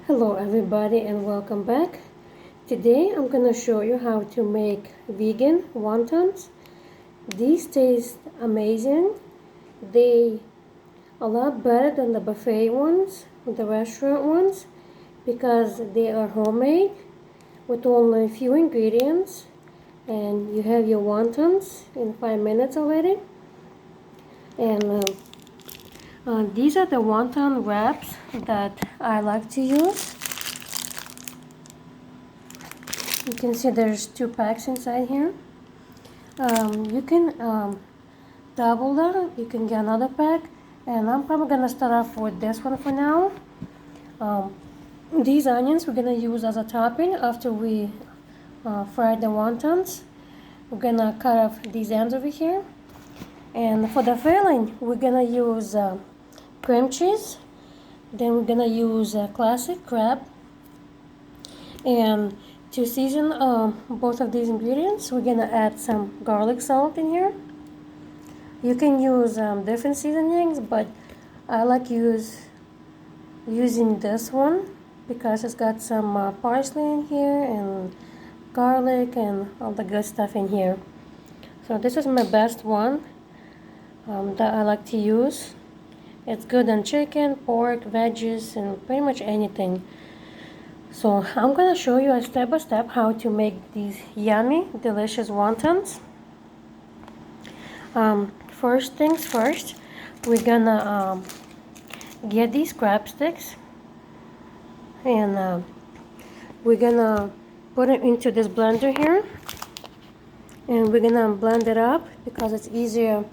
Hello everybody and welcome back. Today I'm gonna show you how to make vegan wontons. These taste amazing. They a lot better than the buffet ones, the restaurant ones, because they are homemade with only a few ingredients, and you have your wontons in 5 minutes already. And these are the wonton wraps that I like to use. You can see there's 2 packs inside here. You can double that. You can get another pack, and I'm probably gonna start off with this one for now. These onions we're gonna use as a topping after we fry the wontons. We're gonna cut off these ends over here, and for the filling we're gonna use cream cheese. Then we're gonna use classic crab, and to season both of these ingredients, we're gonna add some garlic salt in here. You can use different seasonings, but I like using this one because it's got some parsley in here and garlic and all the good stuff in here. So this is my best one that I like to use. It's good on chicken, pork, veggies, and pretty much anything. So I'm gonna show you a step by step how to make these yummy, delicious wontons. First things first, we're gonna get these crab sticks, and we're gonna put it into this blender here, and we're gonna blend it up because it's easier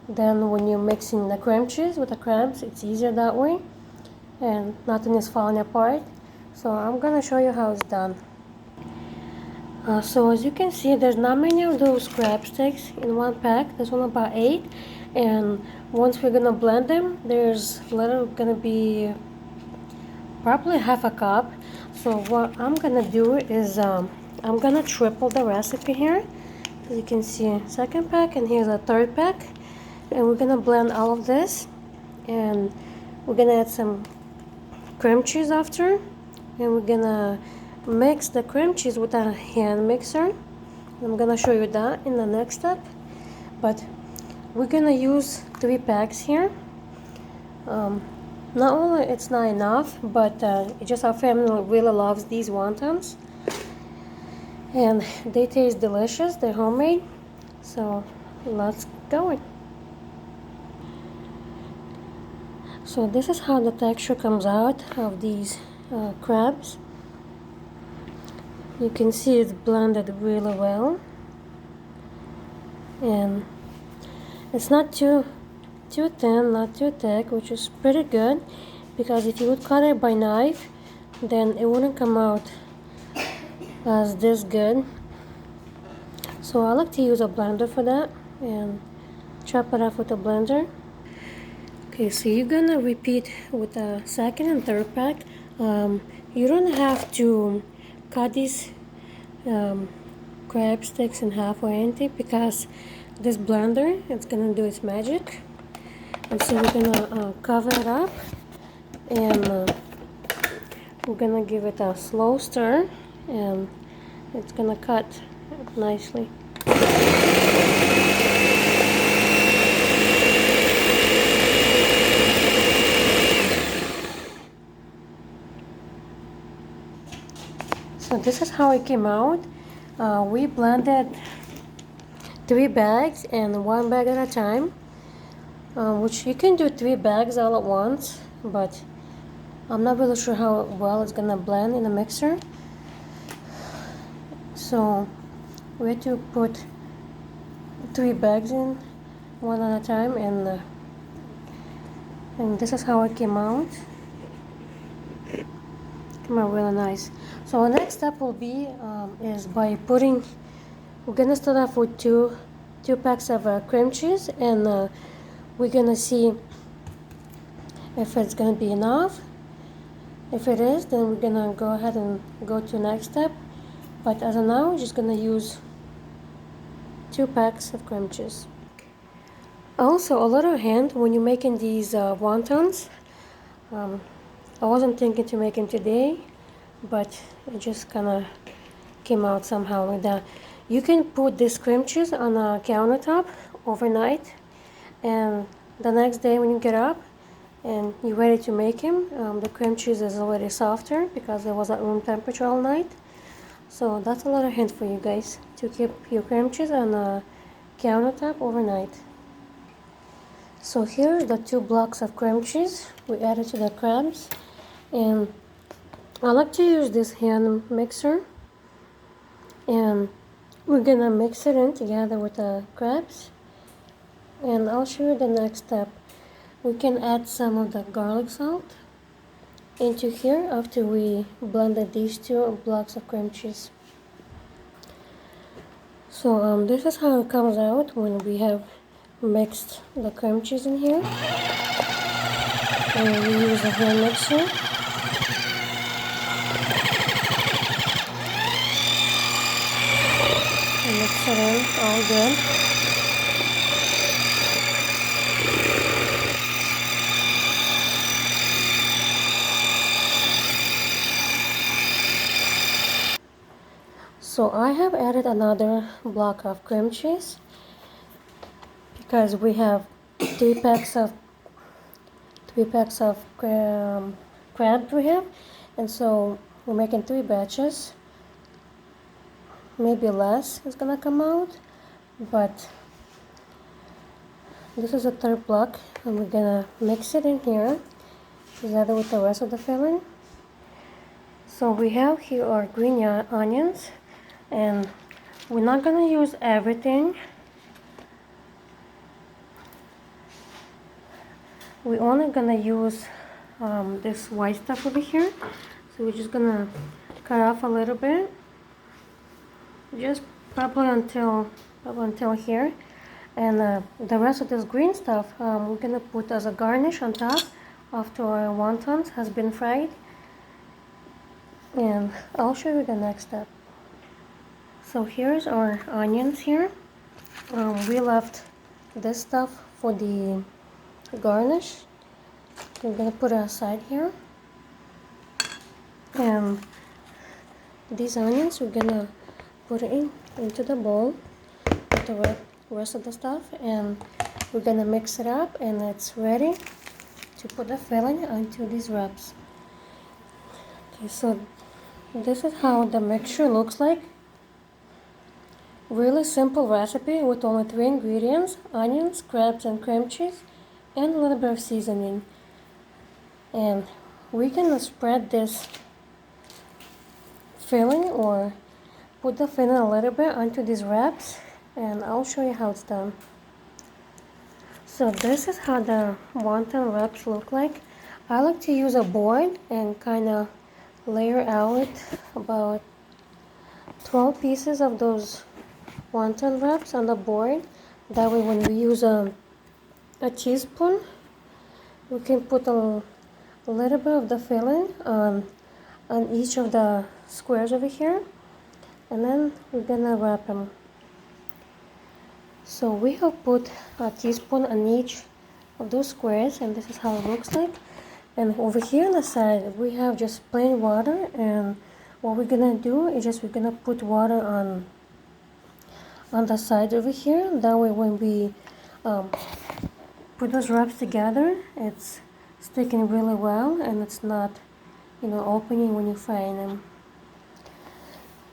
than when you're mixing the cream cheese with the crabs. It's easier that way, and nothing is falling apart. So I'm gonna show you how it's done. So as you can see, there's not many of those crab sticks in one pack. There's only about 8, and once we're gonna blend them, there's gonna be probably half a cup. So what I'm gonna do is I'm gonna triple the recipe here. As you can see, second pack, and here's a third pack, and we're gonna blend all of this, and we're gonna add some cream cheese after, and we're gonna mix the cream cheese with a hand mixer. I'm gonna show you that in the next step, but we're gonna use 3 packs here. Not only it's not enough, but it's just our family really loves these wontons, and they taste delicious. They're homemade, so let's go. So this is how the texture comes out of these crabs. You can see it's blended really well, and it's not too thin, not too thick, which is pretty good, because if you would cut it by knife, then it wouldn't come out as this good. So I like to use a blender for that and chop it up with a blender. Okay, so you're gonna repeat with the second and third pack. You don't have to cut these crab sticks in half or anything, because this blender, it's gonna do its magic. And so we're gonna cover it up, and we're gonna give it a slow stir, and it's gonna cut nicely. So this is how it came out. We blended 3 bags and 1 bag at a time, which you can do 3 bags all at once, but I'm not really sure how well it's gonna blend in the mixer. So we had to put 3 bags in, 1 at a time, and this is how it came out. Came out really nice. So our next step will be is by putting. We're gonna start off with two packs of cream cheese, and we're gonna see if it's gonna be enough. If it is, then we're gonna go ahead and go to the next step. But as of now, we're just gonna use 2 packs of cream cheese. Also, a little hint when you're making these wontons, I wasn't thinking to make them today, but it just kind of came out somehow like that. You can put this cream cheese on a countertop overnight, and the next day when you get up and you're ready to make them, the cream cheese is already softer because it was at room temperature all night. So that's a little hint for you guys to keep your cream cheese on a countertop overnight. So here's the 2 blocks of cream cheese we added to the crabs, and I like to use this hand mixer, and we're gonna mix it in together with the crabs, and I'll show you the next step. We can add some of the garlic salt into here after we blended these 2 blocks of cream cheese. So this is how it comes out when we have mixed the cream cheese in here, and we use a hand mixer. And mix it in all good. So I have added another block of cream cheese because we have 3 packs of crab we have, and so we're making 3 batches. Maybe less is gonna come out, but this is a 3rd block, and we're gonna mix it in here together with the rest of the filling. So we have here our green onions, and we're not gonna use everything. We're only gonna use this white stuff over here. So we're just gonna cut off a little bit, just probably until here, and the rest of this green stuff we're gonna put as a garnish on top after our wontons has been fried, and I'll show you the next step. So here's our onions here. We left this stuff for the garnish. We're gonna put it aside here, and these onions we're gonna put it into the bowl with the rest of the stuff, and we're gonna mix it up, and it's ready to put the filling onto these wraps. Okay, so this is how the mixture looks like. Really simple recipe with only 3 ingredients: onions, crabs, and cream cheese, and a little bit of seasoning. And we can spread this filling or put the filling a little bit onto these wraps, and I'll show you how it's done. So this is how the wonton wraps look like. I like to use a board and kind of layer out about 12 pieces of those wonton wraps on the board. That way when we use a teaspoon, we can put a little bit of the filling on each of the squares over here, and then we're gonna wrap them. So we have put a teaspoon on each of those squares, and this is how it looks like. And over here on the side we have just plain water, and what we're gonna do is we're gonna put water on the side over here. That way when we put those wraps together, it's sticking really well, and it's not opening when you're frying them.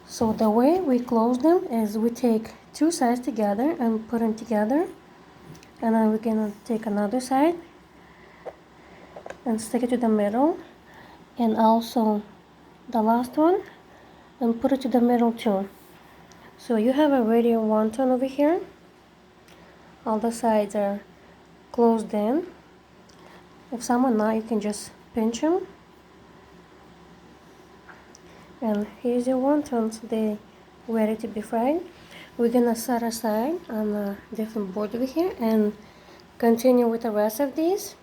So the way we close them is we take 2 sides together and put them together, and then we're gonna take another side and stick it to the middle, and also the last one, and put it to the middle too. So you have already a wonton over here. All the sides are closed in. If some are not, you can just pinch them. And here's your wontons. They're ready to be fried. We're gonna set aside on a different board over here and continue with the rest of these,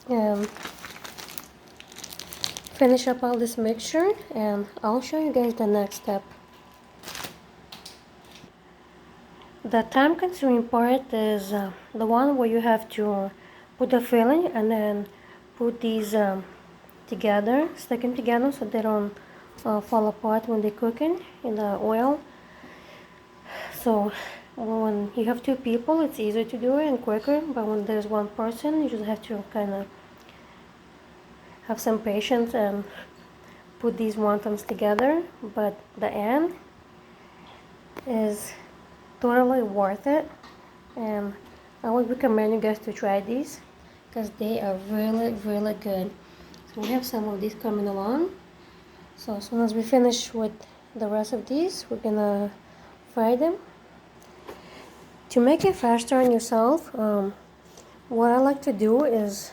and finish up all this mixture, and I'll show you guys the next step. The time consuming part is the one where you have to put the filling and then put these together, stick them together so they don't fall apart when they're cooking in the oil. So when you have two people, it's easier to do it and quicker, but when there's one person, you just have to kind of have some patience and put these wontons together. But the end is totally worth it, and I would recommend you guys to try these because they are really, really good. So we have some of these coming along. So as soon as we finish with the rest of these, we're gonna fry them. To make it faster on yourself, what I like to do is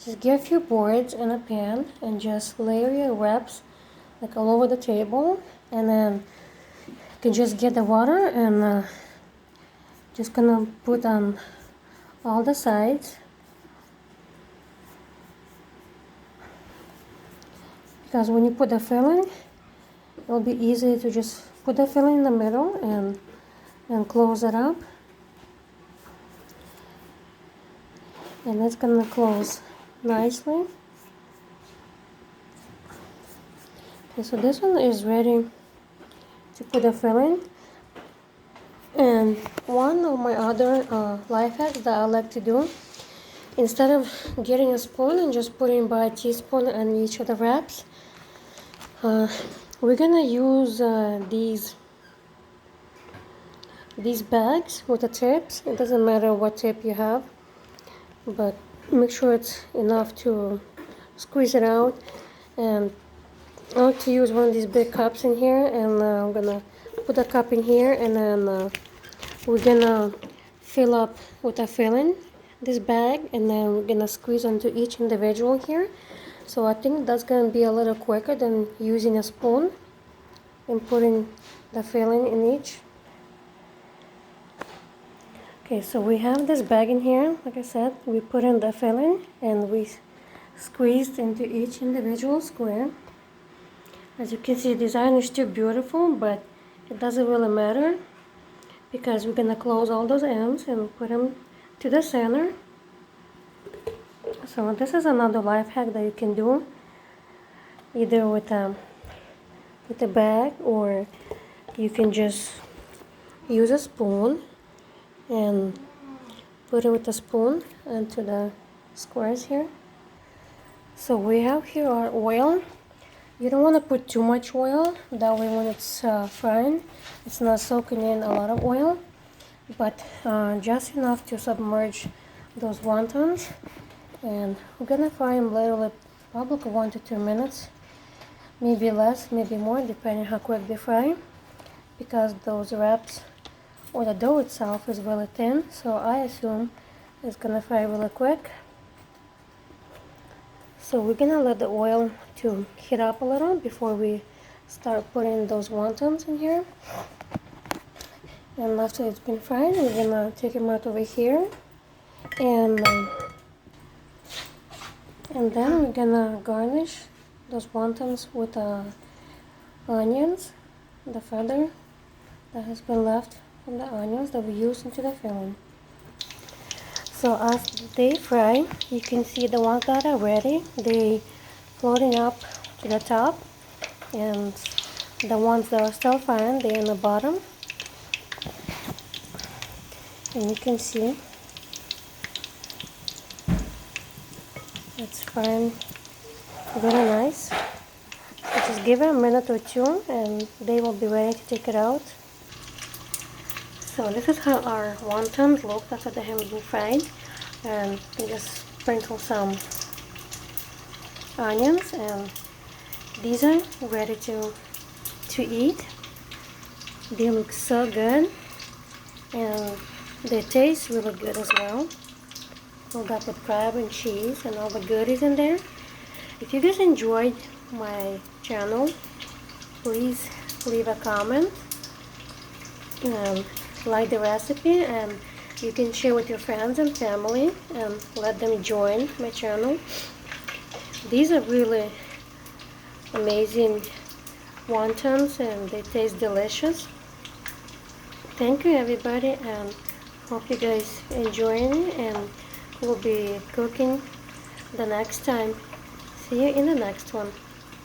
just get a few boards in a pan and just layer your wraps like all over the table, and then you can just get the water and just gonna put on all the sides, because when you put the filling, it'll be easy to just put the filling in the middle and close it up, and it's gonna close nicely. Okay, so this one is ready to put the filling. And one of my other life hacks that I like to do, instead of getting a spoon and just putting by a teaspoon on each of the wraps, we're gonna use these bags with the tips. It doesn't matter what tip you have, but make sure it's enough to squeeze it out. And I like to use one of these big cups in here, and I'm gonna put the cup in here, and then we're gonna fill up with a filling this bag, and then we're gonna squeeze onto each individual here. So I think that's gonna be a little quicker than using a spoon and putting the filling in each. Okay, so we have this bag in here. Like I said, we put in the filling and we squeezed into each individual square. As you can see, the design is still beautiful, but it doesn't really matter because we're gonna close all those ends and put them to the center. So this is another life hack that you can do, either with a bag, or you can just use a spoon and put it with a spoon into the squares here. So we have here our oil. You don't want to put too much oil, that way when it's frying, it's not soaking in a lot of oil, but just enough to submerge those wontons. And we're gonna fry them literally probably 1 to 2 minutes, maybe less, maybe more, depending how quick they fry, because those wraps or the dough itself is really thin, so I assume it's gonna fry really quick. So we're gonna let the oil to heat up a little before we start putting those wontons in here. And after it's been fried, we're gonna take them out over here, and then we're gonna garnish those wontons with onions, the feather that has been left from the onions that we used into the filling. So as they fry, you can see the ones that are ready, they floating up to the top, and the ones that are still frying, they're in the bottom. And you can see it's frying really nice. So just give it a minute or two and they will be ready to take it out. So this is how our wontons look after they have been fried. And you can just sprinkle some onions, and these are ready to eat. They look so good, and they taste really good as well. Filled up with crab and cheese and all the goodies in there. If you guys enjoyed my channel, please leave a comment and like the recipe, and you can share with your friends and family and let them join my channel. These are really amazing wontons and they taste delicious. Thank you everybody, and hope you guys enjoying, and we'll be cooking the next time. See you in the next one.